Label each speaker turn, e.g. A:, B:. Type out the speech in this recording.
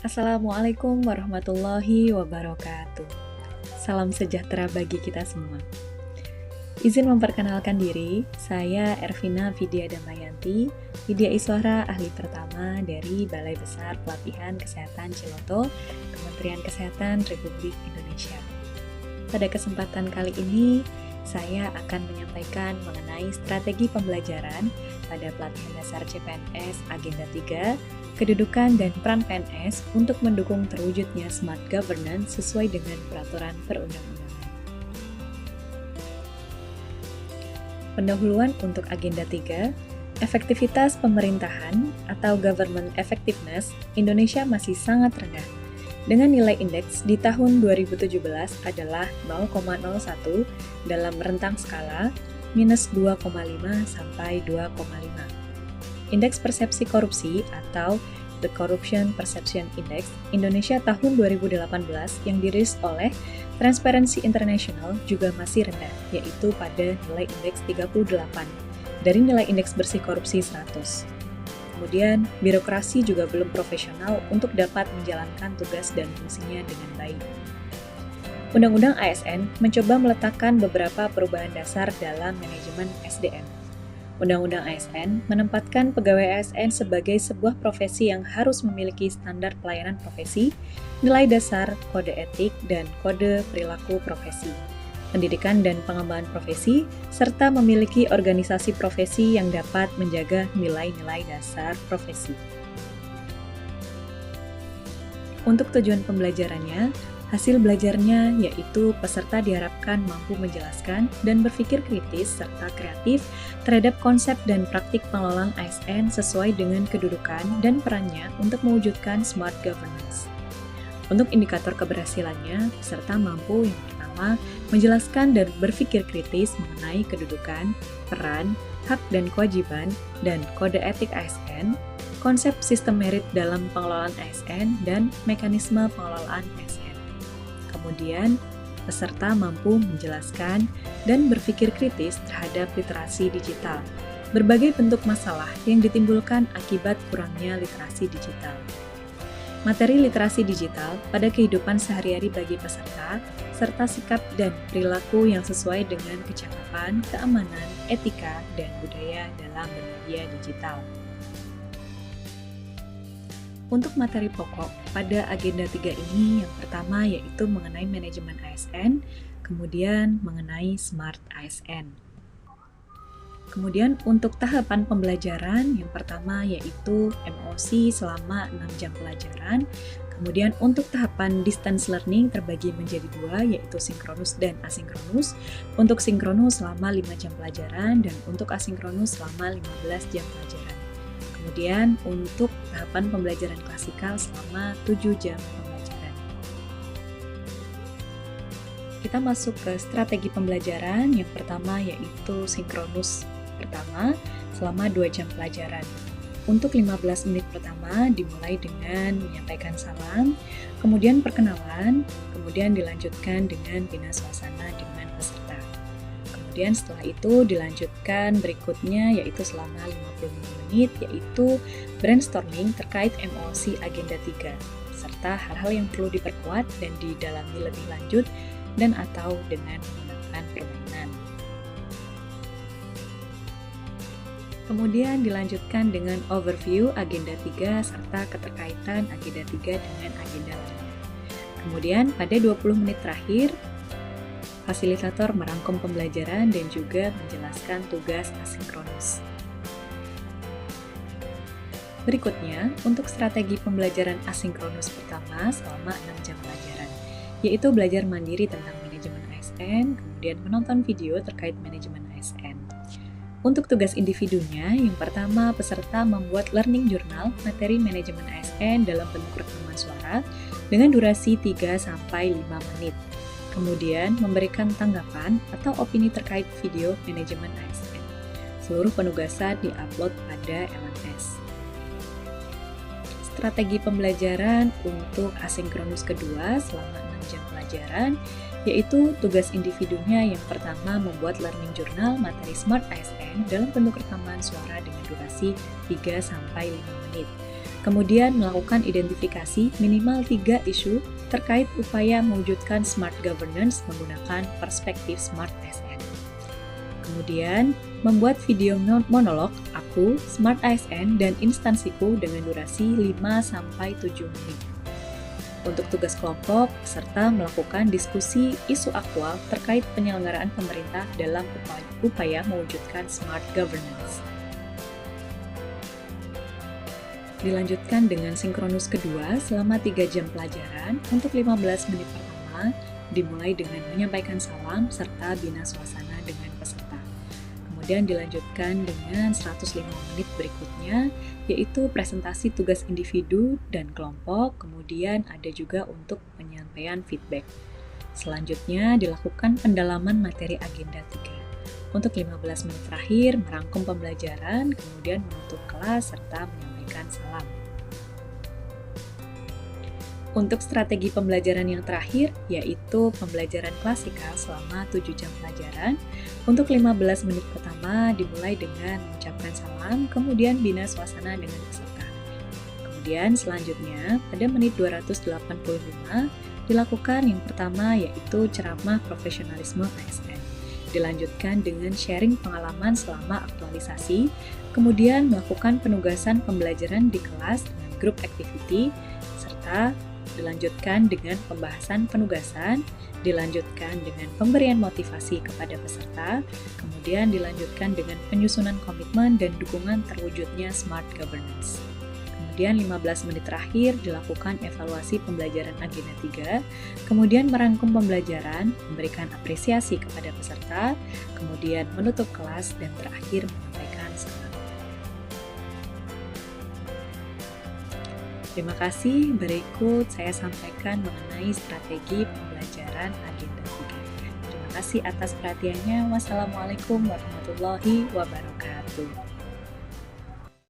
A: Assalamualaikum warahmatullahi wabarakatuh. Salam sejahtera bagi kita semua. Izin memperkenalkan diri, saya Ervina Vidya Damayanti, Widya Iswara ahli pertama dari Balai Besar Pelatihan Kesehatan Ciloto, Kementerian Kesehatan Republik Indonesia. Pada kesempatan kali ini, saya akan menyampaikan mengenai strategi pembelajaran pada pelatihan dasar CPNS Agenda 3, kedudukan dan peran PNS untuk mendukung terwujudnya smart governance sesuai dengan peraturan perundang-undangan. Pendahuluan untuk Agenda 3, efektivitas pemerintahan atau government effectiveness Indonesia masih sangat rendah. Dengan nilai indeks di tahun 2017 adalah 0,01 dalam rentang skala minus 2,5 sampai 2,5. Indeks persepsi korupsi atau The Corruption Perception Index Indonesia tahun 2018 yang dirilis oleh Transparency International juga masih rendah, yaitu pada nilai indeks 38 dari nilai indeks bersih korupsi 100. Kemudian, birokrasi juga belum profesional untuk dapat menjalankan tugas dan fungsinya dengan baik. Undang-Undang ASN mencoba meletakkan beberapa perubahan dasar dalam manajemen SDM. Undang-Undang ASN menempatkan pegawai ASN sebagai sebuah profesi yang harus memiliki standar pelayanan profesi, nilai dasar, kode etik, dan kode perilaku profesi, pendidikan dan pengembangan profesi, serta memiliki organisasi profesi yang dapat menjaga nilai-nilai dasar profesi. Untuk tujuan pembelajarannya, hasil belajarnya yaitu peserta diharapkan mampu menjelaskan dan berpikir kritis serta kreatif terhadap konsep dan praktik pengelolaan ASN sesuai dengan kedudukan dan perannya untuk mewujudkan smart governance. Untuk indikator keberhasilannya, peserta mampu yang pertama menjelaskan dan berpikir kritis mengenai kedudukan, peran, hak dan kewajiban, dan kode etik ASN, konsep sistem merit dalam pengelolaan ASN, dan mekanisme pengelolaan ASN. Kemudian, peserta mampu menjelaskan dan berpikir kritis terhadap literasi digital, berbagai bentuk masalah yang ditimbulkan akibat kurangnya literasi digital. Materi literasi digital pada kehidupan sehari-hari bagi peserta, serta sikap dan perilaku yang sesuai dengan kecakapan, keamanan, etika, dan budaya dalam bermedia digital. Untuk materi pokok pada Agenda 3 ini, yang pertama yaitu mengenai manajemen ASN, kemudian mengenai Smart ASN. Kemudian untuk tahapan pembelajaran, yang pertama yaitu MOC selama 6 jam pelajaran. Kemudian untuk tahapan distance learning terbagi menjadi dua, yaitu sinkronus dan asinkronus. Untuk sinkronus selama 5 jam pelajaran dan untuk asinkronus selama 15 jam pelajaran. Kemudian untuk tahapan pembelajaran klasikal selama 7 jam pembelajaran. Kita masuk ke strategi pembelajaran. Yang pertama yaitu sinkronus pertama selama 2 jam pelajaran. Untuk 15 menit pertama dimulai dengan menyampaikan salam, kemudian perkenalan, kemudian dilanjutkan dengan bina suasana dengan peserta. Kemudian setelah itu dilanjutkan berikutnya yaitu selama 55 menit yaitu brainstorming terkait MOC Agenda 3 serta hal-hal yang perlu diperkuat dan didalami lebih lanjut dan atau dengan menggunakan permainan. Kemudian dilanjutkan dengan overview Agenda 3 serta keterkaitan Agenda 3 dengan agenda lainnya. Kemudian pada 20 menit terakhir, fasilitator merangkum pembelajaran dan juga menjelaskan tugas asinkronus. Berikutnya, untuk strategi pembelajaran asinkronus pertama selama 6 jam pelajaran, yaitu belajar mandiri tentang manajemen ASN, kemudian menonton video terkait manajemen ASN. Untuk tugas individunya, yang pertama peserta membuat learning journal materi manajemen ASN dalam bentuk rekaman suara dengan durasi 3-5 menit. Kemudian memberikan tanggapan atau opini terkait video manajemen ASN. Seluruh penugasan diupload pada LMS. Strategi pembelajaran untuk asinkronus kedua selama 6 jam pelajaran, yaitu tugas individunya yang pertama membuat learning journal materi Smart ASN dalam bentuk rekaman suara dengan durasi 3-5 menit. Kemudian melakukan identifikasi minimal 3 isu terkait upaya mewujudkan smart governance menggunakan perspektif Smart ASN. Kemudian, membuat video monolog aku, Smart ASN, dan instansiku dengan durasi 5-7 menit. Untuk tugas kelompok, peserta melakukan diskusi isu aktual terkait penyelenggaraan pemerintah dalam upaya mewujudkan smart governance. Dilanjutkan dengan sinkronus kedua selama 3 jam pelajaran untuk 15 menit pertama, dimulai dengan menyampaikan salam serta bina suasana dengan peserta. Kemudian dilanjutkan dengan 105 menit berikutnya, yaitu presentasi tugas individu dan kelompok, kemudian ada juga untuk penyampaian feedback. Selanjutnya dilakukan pendalaman materi agenda 3. Untuk 15 menit terakhir, merangkum pembelajaran, kemudian menutup kelas, serta menyampaikan salam. Untuk strategi pembelajaran yang terakhir, yaitu pembelajaran klasikal selama 7 jam pelajaran, untuk 15 menit pertama dimulai dengan mengucapkan salam, kemudian bina suasana dengan peserta. Kemudian selanjutnya, pada menit 285, dilakukan yang pertama yaitu ceramah profesionalisme ASN. Dilanjutkan dengan sharing pengalaman selama aktualisasi, kemudian melakukan penugasan pembelajaran di kelas dengan group activity, serta dilanjutkan dengan pembahasan penugasan, dilanjutkan dengan pemberian motivasi kepada peserta, kemudian dilanjutkan dengan penyusunan komitmen dan dukungan terwujudnya smart governance. Kemudian 15 menit terakhir dilakukan evaluasi pembelajaran agenda 3, kemudian merangkum pembelajaran, memberikan apresiasi kepada peserta, kemudian menutup kelas, dan terakhir menyampaikan salam. Terima kasih, berikut saya sampaikan mengenai strategi pembelajaran agenda 3. Terima kasih atas perhatiannya. Wassalamualaikum warahmatullahi wabarakatuh.